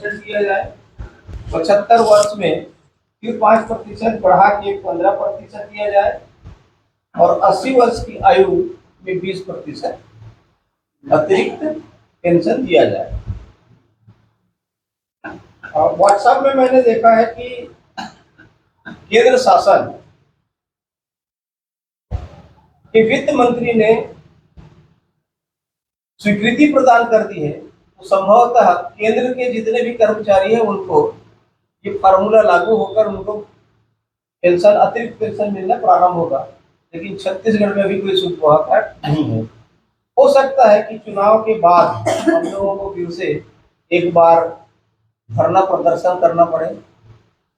5% दिया जाए, 75 वर्ष में फिर 5% बढ़ा के 15% दिया जाए, और 80 वर्ष की आयु में 20% अतिरिक्त पेंशन दिया जाए। व्हाट्सएप में मैंने देखा है कि केंद्र शासन के वित्त मंत्री ने स्वीकृति प्रदान कर दी है, तो संभवतः केंद्र के जितने भी कर्मचारी हैं उनको ये फार्मूला लागू होकर उनको पेंशन, अतिरिक्त पेंशन मिलना प्रारंभ होगा। लेकिन छत्तीसगढ़ में अभी कोई सुविधा नहीं है। हो सकता है कि चुनाव के बाद हम लोगों को फिर से एक बार धरना प्रदर्शन करना पड़े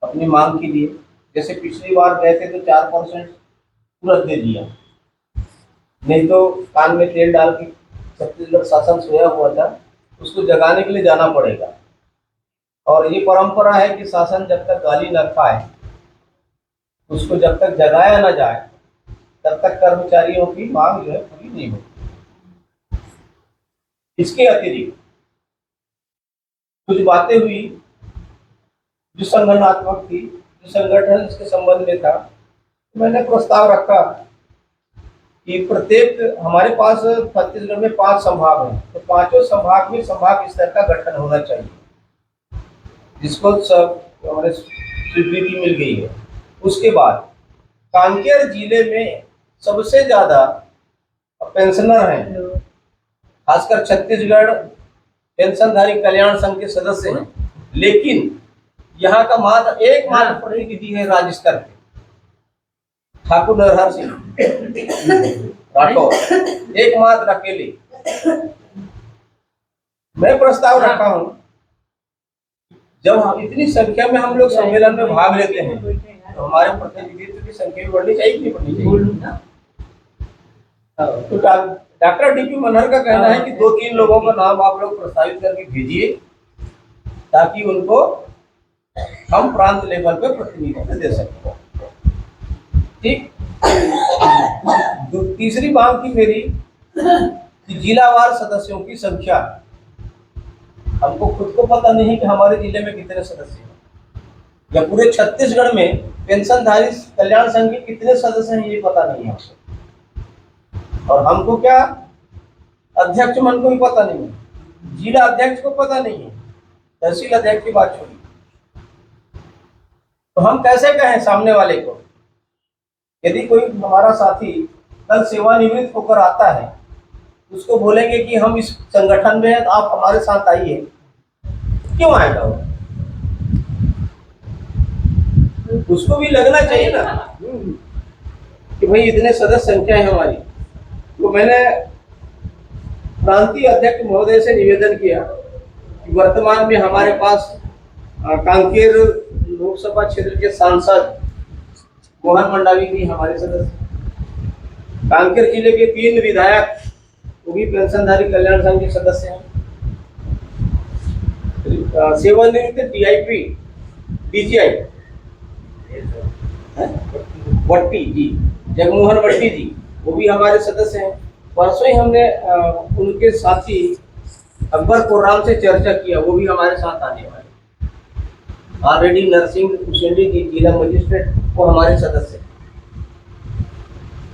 अपनी मांग के लिए। जैसे पिछली बार गए थे तो 4% तुरंत दे दिया, नहीं तो कान में तेल डाल के छत्तीसगढ़ शासन सोया हुआ था, उसको जगाने के लिए जाना पड़ेगा। और ये परंपरा है कि शासन जब तक गाली न खाए, उसको जब तक जगाया न जाए, तब तक कर्मचारियों की मांग जो है पूरी नहीं होती। इसके अतिरिक्त कुछ बातें हुई जो संगठनात्मक थी, जो संगठन इसके संबंध में था। मैंने प्रस्ताव रखा कि प्रत्येक, हमारे पास छत्तीसगढ़ में 5 संभाग हैं, तो 5 संभाग में संभाग स्तर का गठन होना चाहिए, जिसको सब हमारे स्वीकृति मिल गई है। उसके बाद कांकेर जिले में सबसे ज्यादा पेंशनर हैं, खासकर छत्तीसगढ़ पेंशनधारी कल्याण संघ के सदस्य हैं, लेकिन यहाँ का मात्र एकमात्र प्रतिनिधि है राज्य स्तर पे, ठाकुर नरहर सिंह राठौर, एकमात्र अकेले। मैं प्रस्ताव रखा हूं, जब हम इतनी संख्या में हम लोग सम्मेलन में भाग लेते हैं तो हमारे प्रतिनिधित्व की संख्या भी बढ़नी चाहिए कि नहीं बढ़नी चाहिए? तो डॉक्टर डीपी मनहर का कहना है कि 2-3 लोगों का नाम आप लोग प्रस्तावित करके भेजिए, ताकि उनको हम प्रांत लेवल पे प्रतिनिधित्व दे सकें। ठीक। तीसरी मांग थी मेरी कि जिलावार सदस्यों की संख्या। हमको खुद को पता नहीं है कि हमारे जिले में कितने सदस्य हैं, या पूरे छत्तीसगढ़ में पेंशनधारी कल्याण संघ के कितने सदस्य हैं ये पता नहीं है हमको। और हमको क्या, अध्यक्ष मन को भी पता नहीं है, जिला अध्यक्ष को पता नहीं है, तहसील अध्यक्ष की बात छोड़ी। तो हम कैसे कहें सामने वाले को? यदि कोई हमारा साथी कल सेवानिवृत्त होकर आता है, उसको बोलेंगे कि हम इस संगठन में हैं तो आप हमारे साथ आइए, क्यों आएगा वो? उसको भी लगना चाहिए ना कि भाई इतने सदस्य संख्या है हमारी। तो मैंने प्रांतीय अध्यक्ष महोदय से निवेदन किया कि वर्तमान में हमारे पास कांकेर लोकसभा क्षेत्र के सांसद मोहन मंडावी भी हमारे सदस्य, कांकेर जिले के 3 विधायक वो भी पेंशनधारी कल्याण संघ के सदस्य हैं, सेवानिवृत्त डीआईपी डीजीआई वट्टी जी, जगमोहन वट्टी जी, वो भी हमारे सदस्य हैं। परसों ही हमने उनके साथी अकबर कोराम से चर्चा किया, वो भी हमारे साथ आने वाले। ऑलरेडी नरसिंह उसेंडी जी जिला मजिस्ट्रेट वो हमारे सदस्य।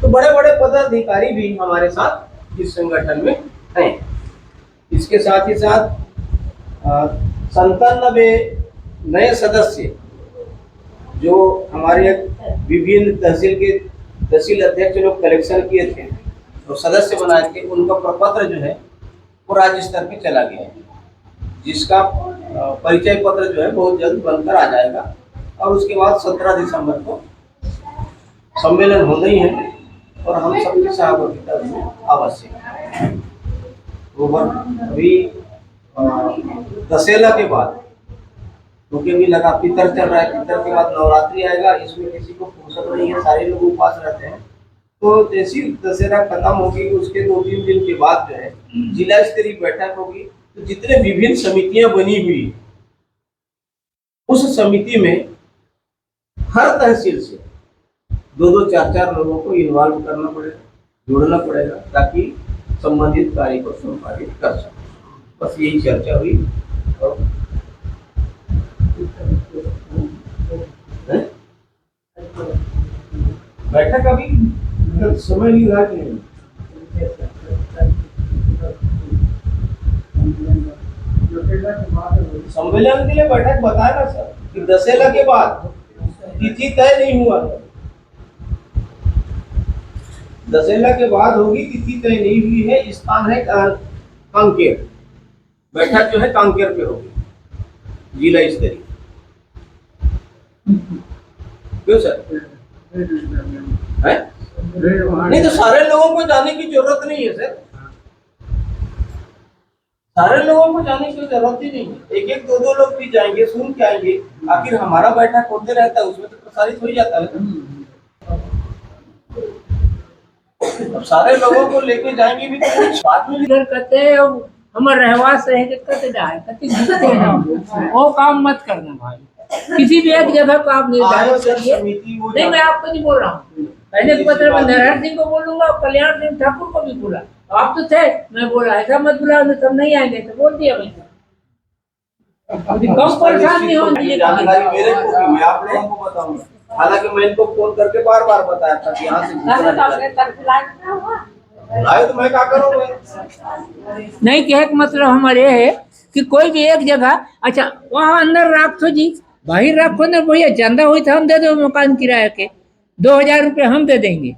तो बड़े बड़े पदाधिकारी भी हमारे साथ इस संगठन में हैं। इसके साथ ही साथ 97 नए सदस्य जो हमारे विभिन्न तहसील के तहसील अध्यक्ष लोग कलेक्शन किए थे, तो सदस्य बनाए थे, उनका प्रपत्र जो है वो राज्य स्तर पे चला गया है, जिसका परिचय पत्र जो है बहुत जल्द बनकर आ जाएगा। और उसके बाद 17 दिसंबर को सम्मेलन होना ही है, और हम सबकी सहभागिता उसमें आवश्यक है। अभी दशहरा के बाद, क्योंकि अभी लगा पितर चल रहा है, पितर के बाद नवरात्रि आएगा, इसमें किसी को फुर्सत नहीं है, सारे लोग उपवास रहते हैं। तो जैसी दशहरा खत्म होगी उसके 2-3 दिन के बाद जो है जिला स्तरीय बैठक होगी। तो जितने विभिन्न समितियां बनी हुई, उस समिति में हर तहसील से 2-2, 4-4 लोगों को इन्वॉल्व करना पड़ेगा, जोड़ना पड़ेगा, ताकि संबंधित कार्य को संपादित कर सके। बस यही चर्चा हुई। और बैठक अभी समय नहीं रहा कि नहीं? सम्मेलन के लिए बैठक बताया ना सर कि दशहरा के बाद, तिथि तय नहीं हुआ है। दशहरा के बाद होगी, तिथि तय नहीं हुई है। स्थान है कांकेर, बैठक जो है कांकेर पे होगी, जिला स्तरीय। क्यों सर है? नहीं तो सारे लोगों को जाने की जरूरत नहीं है सर, सारे लोगों को जाने की जरूरत ही नहीं है। एक एक दो दो लोग भी जाएंगे, सुन के आएंगे। आखिर हमारा बैठक होते रहता है, उसमें तो प्रसारित हो ही जाता है। अब सारे लोगों को लेके जाएंगे भी तो कुछ बात में इधर कहते हैं हमारे रहवास रहे के कहते जाए कहते घूमते हैं, वो काम मत करना भाई। किसी भी एक जगह को आप निर्धारित करिए। नहीं, मैं आपको नहीं बोल रहा हूँ, पहले के पत्र में नारायण सिंह को बोलूंगा, कल्याण सिंह ठाकुर को भी बोला। आप तो थे, मैं बोला ऐसा मत बुलाओ, सब नहीं आएंगे तो बोल दिया मैंने। कम परेशान नहीं होना चाहिए। जानकारी मेरे को भी, मैं आप लोगों को बताऊंगा। हालांकि मैं इनको फोन करके बार बार बताया था कि यहाँ से आए तो मैं क्या करूँगा। नहीं, कहे का मतलब हमारे है कि कोई भी एक जगह, अच्छा वहाँ अंदर रखो जी, बाहर रखो ना भैया, चंदा हुई तो हम दे दो मकान किराए के 2000 रुपये हम दे देंगे।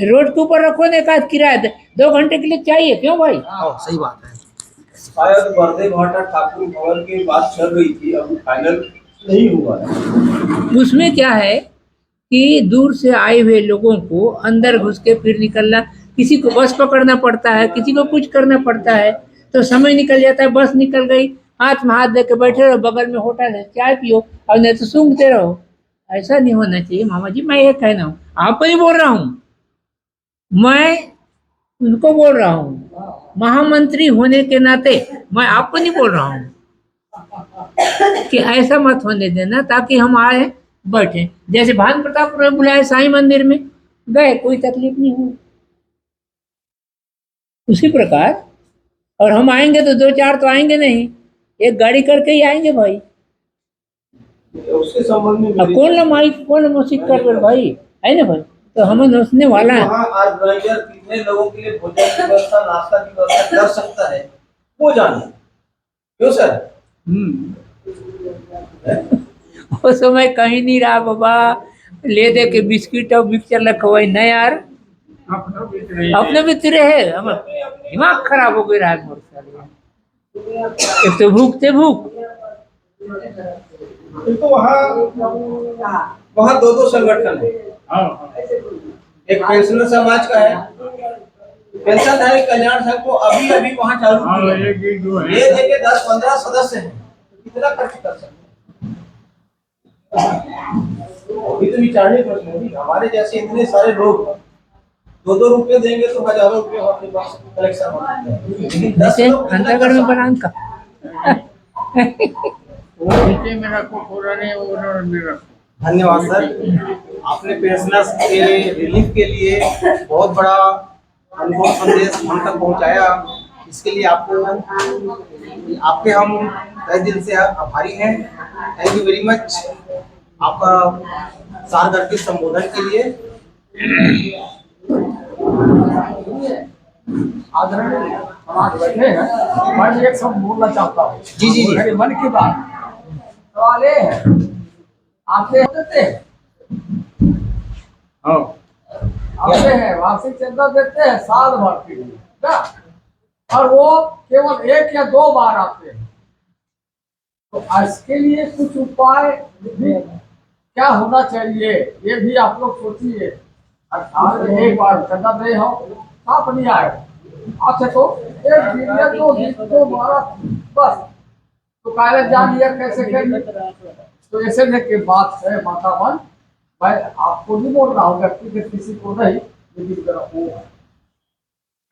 रोड के ऊपर रखो ना, एक किराया 2 घंटे के लिए चाहिए, क्यों भाई? सही बात है। शायद बरदे भाटा ठाकुर भवन की बात चल रही थी, अभी फाइनल नहीं हुआ है। उसमें क्या है कि दूर से आए हुए लोगों को अंदर घुस के फिर निकलना, किसी को बस पकड़ना पड़ता है, किसी को कुछ करना पड़ता है, तो समय निकल जाता है। बस निकल गई, हाथ में हाथ दे के बैठे रहो, बगल में होटल है, चाय पियो और नहीं तो सूंघते रहो। ऐसा नहीं होना चाहिए मामा जी। मैं ये कहना हूँ, आपको नहीं बोल रहा हूँ, मैं उनको बोल रहा हूँ, महामंत्री होने के नाते मैं आपको नहीं बोल रहा हूँ कि ऐसा मत होने देना, ताकि हम आए बैठे। जैसे भानु प्रताप ने बुलाए साईं मंदिर में गए, कोई तकलीफ नहीं हुई, उसी प्रकार और हम आएंगे तो 2-4 तो आएंगे नहीं, एक गाड़ी करके ही आएंगे भाई। उसके संबंध में अब कौन ना माइक कौन मसीद कर भाई, है ना भाई? तो हमें नोचने वाला है। वहाँ ऑर्गेनाइजर कितने लोगों के लिए भोजन की व्यवस्था, नाश्ता की व्यवस्था कर सकता है, वो जाने। क्यों सर? वो समय कहीं नहीं रहा बाबा, ले दे के बिस्किट और मिक्सचर रखवाई नहीं यार, अपने भी तिरे है। हम दिमाग खराब हो गई रहा है मोर साले। एक तो भूखते भूख। तो वहाँ दो संगठन है। एक पेंशनर समाज का है, पेंशन है, कल्याण संघ को अभी अभी वहाँ चालू किया। ये देखिए 10-15 सदस्य हैं, कितना खर्च कर सकते हैं? अभी तो विचारने प्रश्न है। हमारे जैसे इतने सारे लोग 2-2 रुपये देंगे तो हजारों रुपये अपने पास कलेक्शन हो सकते हैं, लेकिन 10 लोग अंतरगढ़ में बनान का धन्यवाद सर, आपने पेंशनर्स के रिलीफ के लिए बहुत बड़ा अनुभव संदेश हम तक पहुंचाया। इसके लिए आपके हम तहे दिल से आभारी हैं। थैंक यू वेरी मच आपका सारगर के संबोधन के लिए। आदरणीय समाज बैठे हैं, मैं एक सब बोलना चाहता हूँ। जी जी जी। मेरे मन की बात सवाल ये है, आते देते हैं, आते हैं वार्षिक चंदा देते हैं साल भर के लिए ना, और वो केवल 1 या 2 बार आते हैं। तो इसके लिए कुछ उपाय भी क्या होना चाहिए, ये भी आप लोग सोचिए। साल में 1 बार चंदा दे हो, साफ नहीं आए, अच्छा तो 1 दिन या 2 दिन 2 बार बस, तो काले जान लिया कैसे करेंगे। तो ऐसे में के बात है माता मन, मैं आपको नहीं बोल रहा हूँ व्यक्तिगत किसी को नहीं, लेकिन वो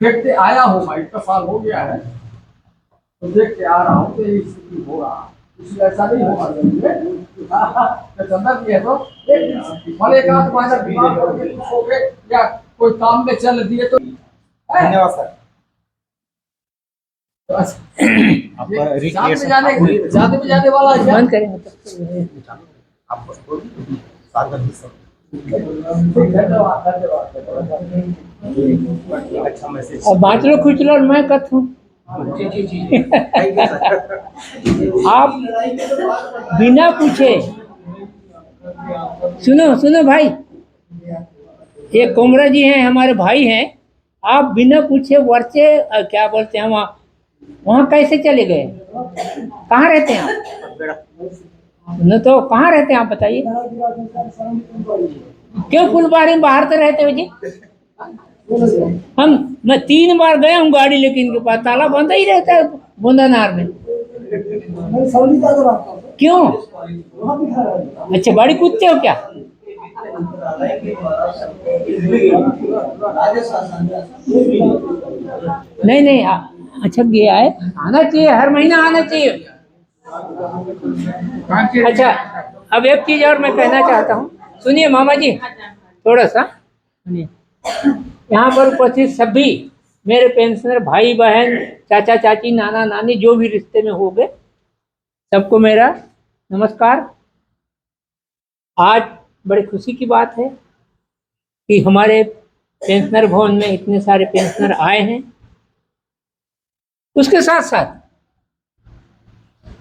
व्यक्ति आया हो, मैं इतना साल हो गया है तो देख के आ रहा हूँ तो ये स्थिति हो रहा, इसलिए ऐसा नहीं होगा तो चंदा की है तो भले 1 आध महीना बीमार करके खुश हो गए या कोई काम में चल दिए तो धन्यवाद सर। जाने वाला है। बंद करेंगे आपको सारगर धन्यवाद धन्यवाद। अच्छा मैसेज। और बाँच लो खुच लो और मैं कथूँ। जी जी जी थैंक यू सर। आप बिना पूछे सुनो सुनो भाई, ये कोमरा जी हैं हमारे भाई हैं, आप बिना पूछे वर्चे क्या बोलते हैं वहाँ वहाँ कैसे चले गए? कहाँ रहते हैं आप? न तो कहाँ रहते हैं आप बताइए? क्यों फुलबाड़ी में बाहर तो रहते हो जी? मैं 3 बार गया हूँ गाड़ी लेके इनके पास, ताला बंद ही रहता है बुंदानार में। क्यों? अच्छा बड़ी कूदते हो क्या? नहीं नहीं अच्छा गया है, आना चाहिए, हर महीना आना चाहिए। अच्छा अब एक चीज और मैं कहना चाहता हूँ, सुनिए मामा जी थोड़ा सा सुनिए। यहाँ पर उपस्थित सभी मेरे पेंशनर भाई बहन चाचा चाची नाना नानी जो भी रिश्ते में हो गए सबको मेरा नमस्कार। आज बड़ी खुशी की बात है कि हमारे पेंशनर भवन में इतने सारे पेंशनर आए हैं। उसके साथ साथ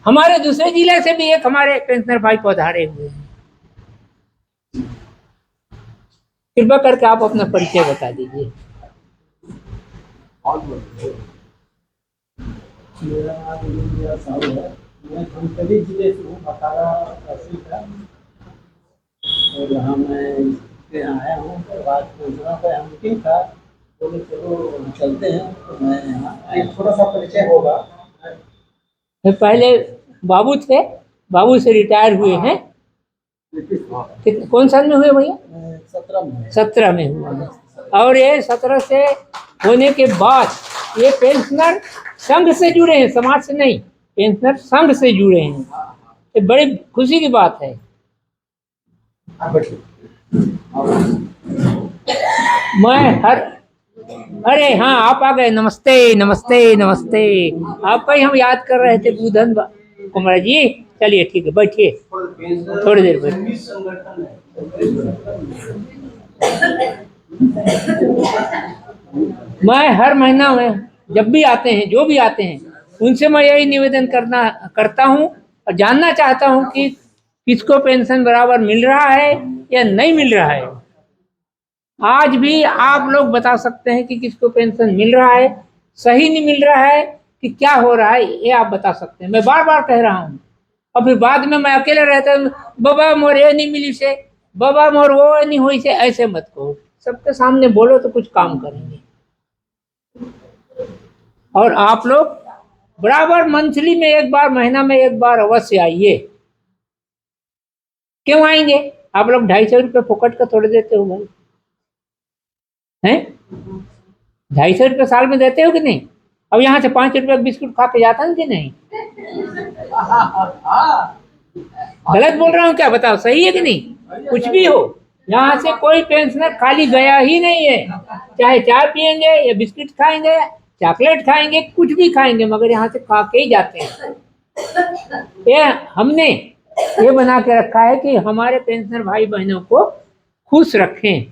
हमारे दूसरे जिले से भी एक हमारे पेंशनर भाई पधारे हुए हैं। कृपया करके आप अपना परिचय बता दीजिए। मेरा नाम इंजीनियर साहब है। मैं धमतरी जिले से हूँ, बकाला तहसील का। और यहाँ मैं यहाँ आया हूँ, बात पूछना था, यहाँ मीटिंग था, बोले चलो चलते हैं, तो मैं यहाँ थोड़ा सा परिचय होगा। तो पहले बाबू थे, बाबू से रिटायर हुए हैं। कौन साल में हुए भैया? 17 में। 17 में हुआ। और ये 17 से होने के बाद ये पेंशनर संघ से जुड़े हैं, समाज से नहीं, पेंशनर संघ से जुड़े हैं। ये बड़ी खुशी की बात है। मैं अरे हाँ आप आ गए, नमस्ते नमस्ते नमस्ते। आपका ही हम याद कर रहे थे बुधन कुमार जी। चलिए ठीक है बैठिए, थोड़ी देर बैठिए। मैं हर महीना में जब भी आते हैं जो भी आते हैं उनसे मैं यही निवेदन करता हूँ और जानना चाहता हूँ कि किसको पेंशन बराबर मिल रहा है या नहीं मिल रहा है। आज भी आप लोग बता सकते हैं कि किसको पेंशन मिल रहा है, सही नहीं मिल रहा है कि क्या हो रहा है, ये आप बता सकते हैं। मैं बार बार कह रहा हूँ और फिर बाद में मैं अकेले रहता हूँ, बाबा मोर ये नहीं मिली से, बाबा मोर वो नहीं हुई से, ऐसे मत कहो। सबके सामने बोलो तो कुछ काम करेंगे। और आप लोग बराबर मंथली में एक बार, महीना में एक बार अवश्य आइए। क्यों आएंगे? आप लोग 250 रुपये फोकट का थोड़े देते हो भाई, हैं? 250 रुपये साल में देते हो कि नहीं? अब यहाँ से 5 रुपये बिस्कुट खा के जाता है कि नहीं? गलत बोल रहा हूँ क्या? बताओ सही है कि नहीं? कुछ भी हो, यहाँ से कोई पेंशनर खाली गया ही नहीं है। चाहे चाय पियेंगे या बिस्किट खाएंगे, चॉकलेट खाएंगे, कुछ भी खाएंगे, मगर यहाँ से खा के ही जाते हैं। ये हमने ये बना के रखा है कि हमारे पेंशनर भाई बहनों को खुश रखें।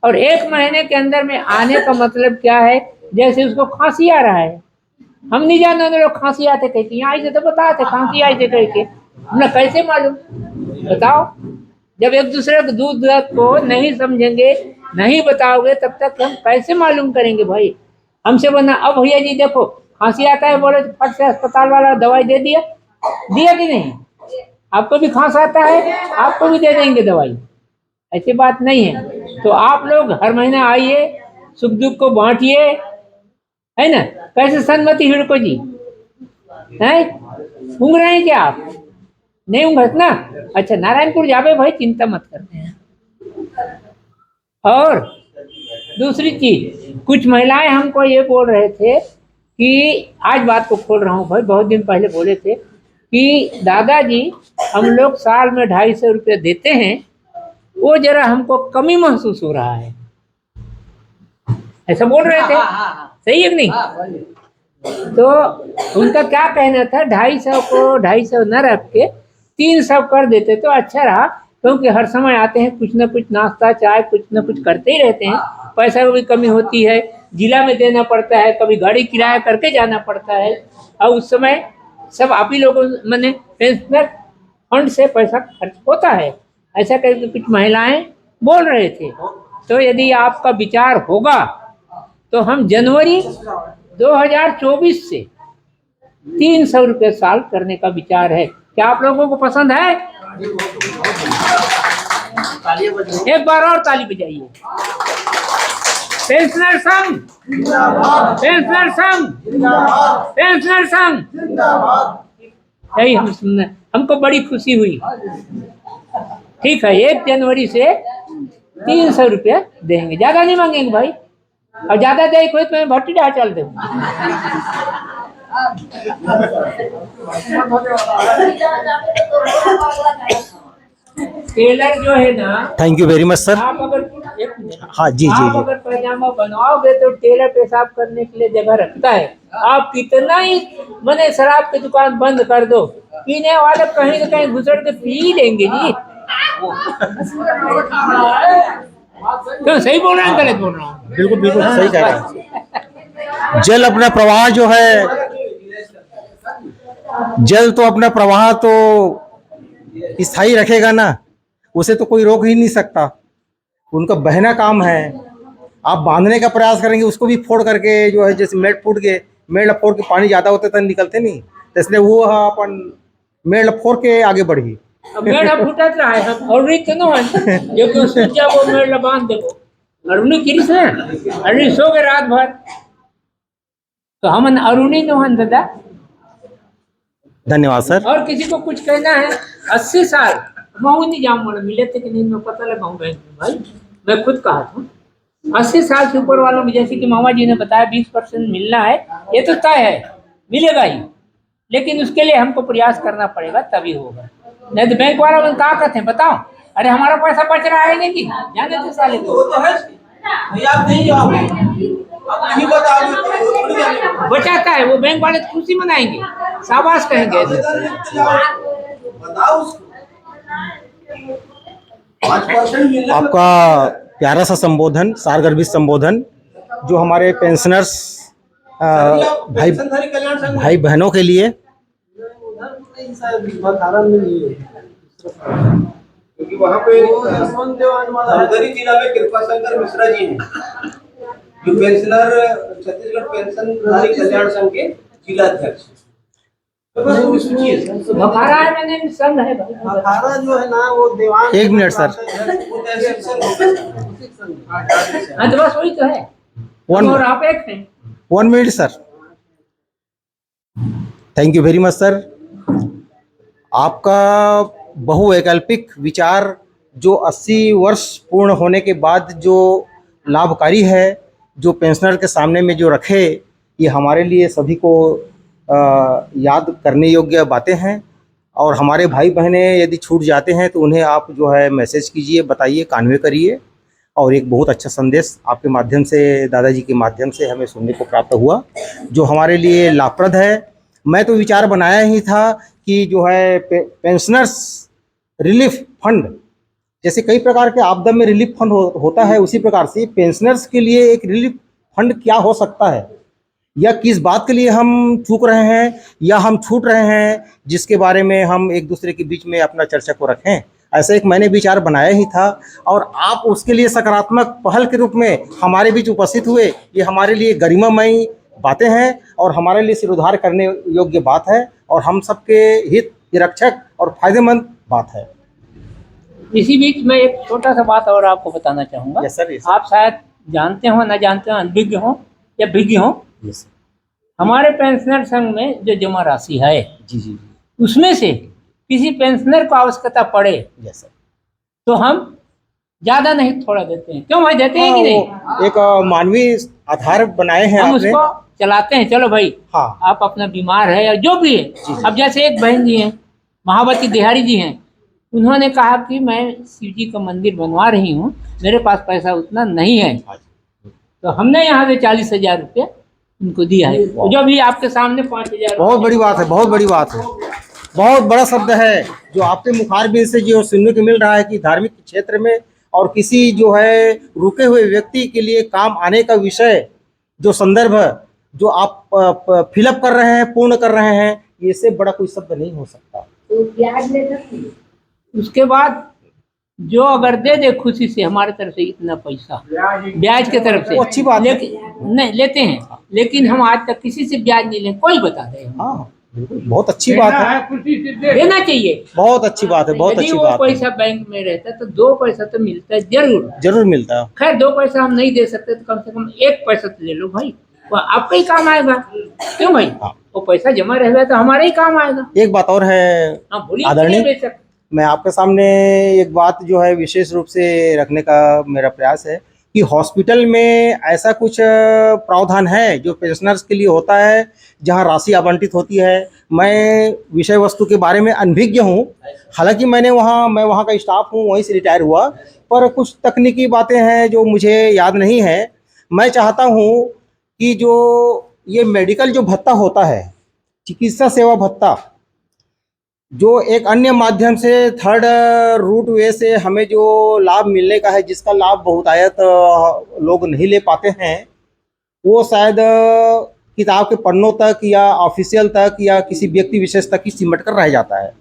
और 1 महीने के अंदर में आने का मतलब क्या है? जैसे उसको खांसी आ रहा है, हम नहीं जानते लोग खांसी आते कहते यहाँ आई तो बताते खांसी आई थे करके, हमने कैसे मालूम? बताओ। जब एक दूसरे के दूध को नहीं समझेंगे, नहीं बताओगे, तब तक हम कैसे मालूम करेंगे भाई? हमसे बना अब भैया जी देखो खांसी आता है, बोले तो फट से अस्पताल वाला दवाई दे दिया कि नहीं? आपको भी खांस आता है, आपको भी दे देंगे दवाई, ऐसी बात नहीं है। तो आप लोग हर महीना आइए, सुख दुख को बांटिए, है ना? कैसे सन्मति हिड़को जी हैं? ऊँग रहे हैं क्या आप? नहीं ऊँघत ना? अच्छा नारायणपुर जावे भाई, चिंता मत करते हैं। और दूसरी चीज, कुछ महिलाएं हमको ये बोल रहे थे कि आज बात को खोल रहा हूँ भाई, बहुत दिन पहले बोले थे कि दादाजी हम लोग साल में 250 रुपये देते हैं, वो जरा हमको कमी महसूस हो रहा है, ऐसा बोल रहे थे। सही है कि नहीं? तो उनका क्या कहना था, 250 को 250 न रख के 300 कर देते तो अच्छा रहा, क्योंकि हर समय आते हैं, कुछ ना कुछ नाश्ता चाय कुछ ना कुछ करते ही रहते हैं। पैसा की भी कमी होती है, जिला में देना पड़ता है, कभी गाड़ी किराया करके जाना पड़ता है, और उस समय सब आप ही लोगों मैंने पेंशनर फंड से पैसा खर्च होता है, ऐसा करके कुछ महिलाएं बोल रहे थे। तो यदि आपका विचार होगा तो हम जनवरी 2024 से 300 रुपये साल करने का विचार है। क्या आप लोगों को पसंद है? एक बार और ताली बजाइए। पेंशनर संघ, पेंशनर संघ, पेंशनर संघ, यही हम सुनना, हमको बड़ी खुशी हुई। ठीक है, 1 जनवरी से 300 रुपये देंगे, ज्यादा नहीं मांगेंगे भाई, और ज्यादा दे कोई तो मैं भट्टी डाल चल दे। टेलर जो है ना, thank you very much sir. आप अगर एक मिनट, हाँ जी जी आप जी। अगर पैजामा बनवाओगे तो टेलर पेशाब करने के लिए जगह रखता है। आप कितना ही मने शराब की दुकान बंद कर दो, पीने वाले कहीं न कहीं घुसड़ के पी लेंगे जी। क्यों, सही बोल रहा हूँ गलत बोल रहा हूँ? बिल्कुल बिल्कुल सही कह रहे हैं। जल अपना प्रवाह जो है, जल तो अपना प्रवाह तो स्थायी रखेगा ना, उसे तो कोई रोक ही नहीं सकता। उनका बहना काम है। आप बांधने का प्रयास करेंगे, उसको भी फोड़ करके जो है, जैसे मेड़ फूट के, मेड़ फोड़ के पानी ज्यादा होते तो निकलते नहीं, तो इसलिए वो अपन मेड़ फोड़ के आगे बढ़ी। मेरा फुटत रहा है, हम और तो न है जो क्यों सोचा वो मेरा बांध देबो, अरुणी किरिस है, अरुणी सो गए रात भर, तो हम अरुणी न हन दादा। धन्यवाद सर। और किसी को कुछ कहना है? 80 साल मैं नहीं जाऊँ, मिले थे कि नहीं मैं पता लगाऊं बैंक में भाई, मैं खुद कहा था 80 साल से ऊपर वालों में, जैसे कि मामा जी ने बताया 20% मिलना है, ये तो तय है, मिलेगा ही, लेकिन उसके लिए हमको प्रयास करना पड़ेगा, तभी होगा। नहीं तो बैंक वाला में क्या कहते हैं बताओ, अरे हमारा पैसा बच रहा है नहीं कि जाने दे साले को, वो तो है भैया, आप नहीं जाओगे, आप नहीं बताओगे तो थोड़ी जाने। बचाता है वो, बैंक वाले तो खुशी मनाएंगे, शाबाश कहेंगे। बताओ उसको 5% मिलना। आपका प्यारा सा संबोधन, सारगर्भित संबोधन, जो हमारे पेंशनर्स भाई बहनों के लिए। क्योंकि वहाँ पे धमतरी जिला में कृपा शंकर मिश्रा जी हैं, जो पेंशनर छत्तीसगढ़ पेंशनधारी कल्याण संघ के जिला अध्यक्ष। तो बस वो सोचिए, बखारा है, मैंने संग है भाई। अखाड़ा जो है ना वो दीवान। एक मिनट सर। वो तहसील संघ होगा। हाँ तो बस वही तो है, और आप एक हैं। 1 minute sir. Thank you very much sir. आपका बहुवैकल्पिक विचार जो 80 वर्ष पूर्ण होने के बाद जो लाभकारी है, जो पेंशनर के सामने में जो रखे, ये हमारे लिए सभी को याद करने योग्य बातें हैं। और हमारे भाई बहनें यदि छूट जाते हैं तो उन्हें आप जो है मैसेज कीजिए, बताइए, कान्वे करिए। और एक बहुत अच्छा संदेश आपके माध्यम से, दादाजी के माध्यम से हमें सुनने को प्राप्त हुआ, जो हमारे लिए लाभप्रद है। मैं तो विचार बनाया ही था कि जो है पेंशनर्स रिलीफ फंड, जैसे कई प्रकार के आपदा में रिलीफ फंड होता है, उसी प्रकार से पेंशनर्स के लिए एक रिलीफ फंड क्या हो सकता है, या किस बात के लिए हम चूक रहे हैं या हम छूट रहे हैं, जिसके बारे में हम एक दूसरे के बीच में अपना चर्चा को रखें। ऐसा एक मैंने विचार बनाया ही था, और आप उसके लिए सकारात्मक पहल के रूप में हमारे बीच उपस्थित हुए। ये हमारे लिए गरिमामयी बातें हैं और हमारे लिए सिरोधार करने योग्य बात है, और हम सबके हित रक्षक और फायदेमंद बात है। इसी बीच में एक छोटा सा बात और आपको बताना चाहूँगा। Yes sir, yes sir. आप शायद जानते हो ना जानते हो, अनभिज्ञ हो या विज्ञ हो, यस हमारे पेंशनर संघ में जो जमा राशि है, जी जी, उसमें से किसी पेंशनर को आवश्यकता पड़े यस सर, तो हम ज्यादा नहीं थोड़ा देते हैं। क्यों भाई, देते हैं कि नहीं? वो एक मानवीय आधार बनाए हैं हम आपने। उसको चलाते हैं। चलो भाई, हाँ, आप अपना बीमार है या जो भी है। अब जैसे एक बहन जी हैं, महावती देहारी जी हैं, उन्होंने कहा कि मैं शिव जी का मंदिर बनवा रही हूँ, मेरे पास पैसा उतना नहीं है, तो हमने यहाँ से 40,000 रुपये उनको दिया है, जो भी आपके सामने 5,000। बहुत बड़ी बात है, बहुत बड़ी बात है। बहुत बड़ा शब्द है जो आपके मुखारबिन से जो सुनने को मिल रहा है कि धार्मिक क्षेत्र में और किसी जो है रुके हुए व्यक्ति के लिए काम आने का विषय जो संदर्भ जो आप फिलअप कर रहे हैं, पूर्ण कर रहे हैं, ये से बड़ा कोई शब्द नहीं हो सकता। तो ब्याज ले सकते हैं। उसके बाद जो अगर दे दे खुशी से हमारे तरफ से इतना पैसा ब्याज के तरफ से, वो अच्छी बात है। लेकिन नहीं लेते हैं, लेकिन हम आज तक किसी से ब्याज नहीं ले, कोई बता दे। हाँ बिल्कुल, बहुत अच्छी बात है, देना चाहिए, बहुत अच्छी बात है, बहुत यदि अच्छी वो बात है। पैसा बैंक में रहता तो 2 पैसा तो मिलता है जरूर। जरूर मिलता है। खैर 2 पैसा हम नहीं दे सकते तो कम से कम 1 पैसा तो दे लो भाई, वो आपका ही काम आएगा। क्यों भाई? हाँ। वो पैसा जमा रहेगा तो हमारे ही काम आएगा। एक बात और है हाँ बोलिए आदरणीय, बेशक। मैं आपके सामने एक बात जो है विशेष रूप से रखने का मेरा प्रयास है कि हॉस्पिटल में ऐसा कुछ प्रावधान है जो पेंशनर्स के लिए होता है जहां राशि आवंटित होती है। मैं विषय वस्तु के बारे में अनभिज्ञ हूं, हालांकि मैं वहां का स्टाफ हूं, वहीं से रिटायर हुआ, पर कुछ तकनीकी बातें हैं जो मुझे याद नहीं है। मैं चाहता हूं कि जो ये मेडिकल जो भत्ता होता है, चिकित्सा सेवा भत्ता, जो एक अन्य माध्यम से थर्ड रूट वे से हमें जो लाभ मिलने का है, जिसका लाभ बहुतायत लोग नहीं ले पाते हैं, वो शायद किताब के पन्नों तक या ऑफिशियल तक या किसी व्यक्ति विशेष तक ही सिमट कर रह जाता है।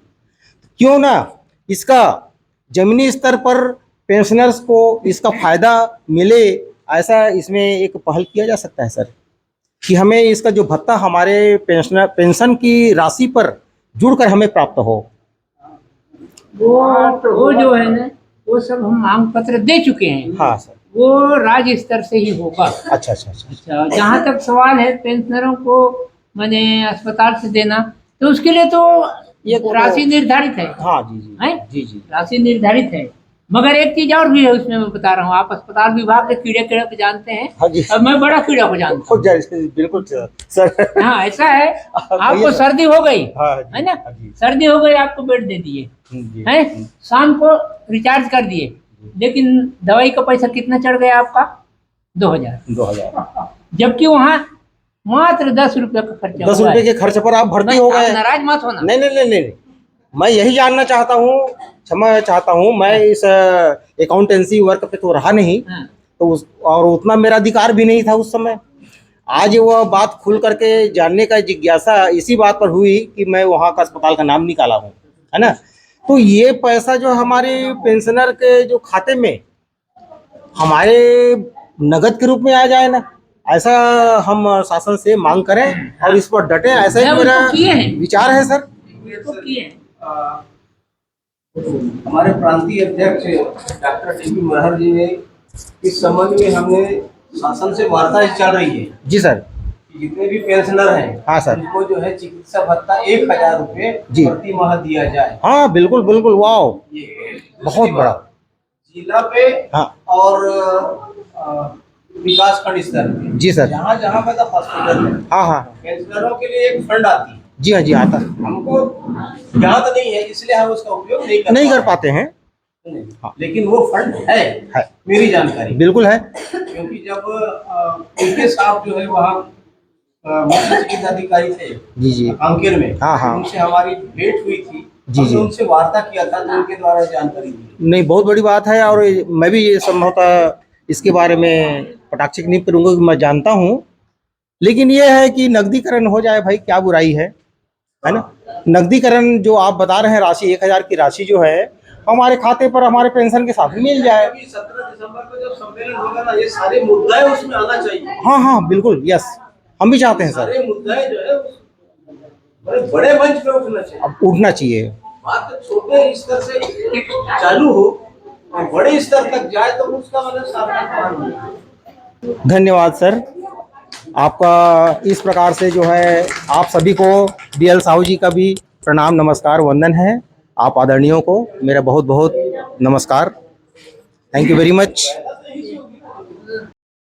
क्यों ना इसका जमीनी स्तर पर पेंशनर्स को इसका फायदा मिले, ऐसा इसमें एक पहल किया जा सकता है सर, कि हमें इसका जो भत्ता हमारे पेंशन की राशि पर जुड़कर हमें प्राप्त हो। वो जो है ना, वो सब हम मांग पत्र दे चुके हैं। हाँ सर। वो राज्य स्तर से ही होगा। अच्छा अच्छा अच्छा। अच्छा, जहाँ तक सवाल है पेंशनरों को मैंने अस्पताल से देना, तो उसके लिए तो ये राशि निर्धारित है। हाँ जी जी है? जी जी। राशि निर्धारित है, मगर एक चीज और भी है उसमें, मैं बता रहा हूँ। आप अस्पताल विभाग के कीड़े को जानते हैं। हाँ जी। अब मैं बड़ा कीड़ा को जानता हूँ। बिल्कुल सर। हाँ ऐसा है, आपको सर्दी हो गई है ना, सर्दी हो गई, आपको बेड दे दिए है, शाम को रिचार्ज कर दिए, लेकिन दवाई का पैसा कितना चढ़ गया आपका? 2000। जबकि वहाँ मात्र 10 रुपये का खर्चा। 10 रुपए के खर्च पर आप भर्ती हो गए। नाराज मत होना। नहीं, मैं यही जानना चाहता हूँ, क्षमा चाहता हूँ, मैं इस अकाउंटेंसी वर्क पे तो रहा नहीं, तो और उतना मेरा अधिकार भी नहीं था उस समय। आज वह बात खुल करके जानने का जिज्ञासा इसी बात पर हुई कि मैं वहाँ का अस्पताल का नाम निकाला हूँ, है ना। तो ये पैसा जो हमारे पेंशनर के जो खाते में हमारे नगद के रूप में आ जाए ना, ऐसा हम शासन से मांग करें और इस पर डटे, ऐसा ही मेरा विचार है सर। हमारे प्रांतीय अध्यक्ष डॉक्टर टी.पी. महर जी ने इस संबंध में हमने शासन से वार्ता चल रही है। जी सर। जितने भी पेंशनर हैं, हाँ सर, उनको जो है चिकित्सा भत्ता 1000 रुपये प्रति माह दिया जाए। हाँ बिल्कुल बिल्कुल, वाह, बहुत बड़ा जिला पे हाँ, और विकास खंड स्तर पे। जी सर। जहाँ जहाँ पे हॉस्पिटल है, हाँ, पेंशनरों के लिए एक फंड आती है। जी हाँ जी, आता हमको याद नहीं है, इसलिए हम उसका उपयोग नहीं कर पाते हैं। हाँ। लेकिन वो फंड है मेरी जानकारी बिल्कुल है, क्योंकि जब उनके साथ जो है वहाँ मुख्य चिकित्सा अधिकारी थे जी जी कांकेर में, हाँ, उनसे हमारी भेंट हुई थी जी जी, उनसे वार्ता किया था, तो उनके द्वारा जानकारी दी। नहीं, बहुत बड़ी बात है, और मैं भी ये संभवतः इसके बारे में पटाक्षिक नहीं करूँगा कि मैं जानता हूँ, लेकिन ये है कि नकदीकरण हो जाए भाई, क्या बुराई है ना। नकदीकरण जो आप बता रहे हैं, राशि 1000 की राशि जो है हमारे खाते पर हमारे पेंशन के साथ मिल जाए। 17 दिसंबर को जब सम्मेलन होगा ना, ये सारे मुद्दे उसमें आना चाहिए। हाँ बिल्कुल, यस, हम भी चाहते हैं सर। सारे मुद्दे जो है बड़े मंच पे उठना चाहिए। अब उठना चाहिए, बात तो छोटे स्तर से चालू हो और बड़े स्तर तक जाए तो उसका मतलब सार्थक। धन्यवाद सर, आपका इस प्रकार से जो है आप सभी को DL साहू जी का भी प्रणाम, नमस्कार, वंदन है। आप आदरणीयों को मेरा बहुत बहुत नमस्कार। Thank you very much.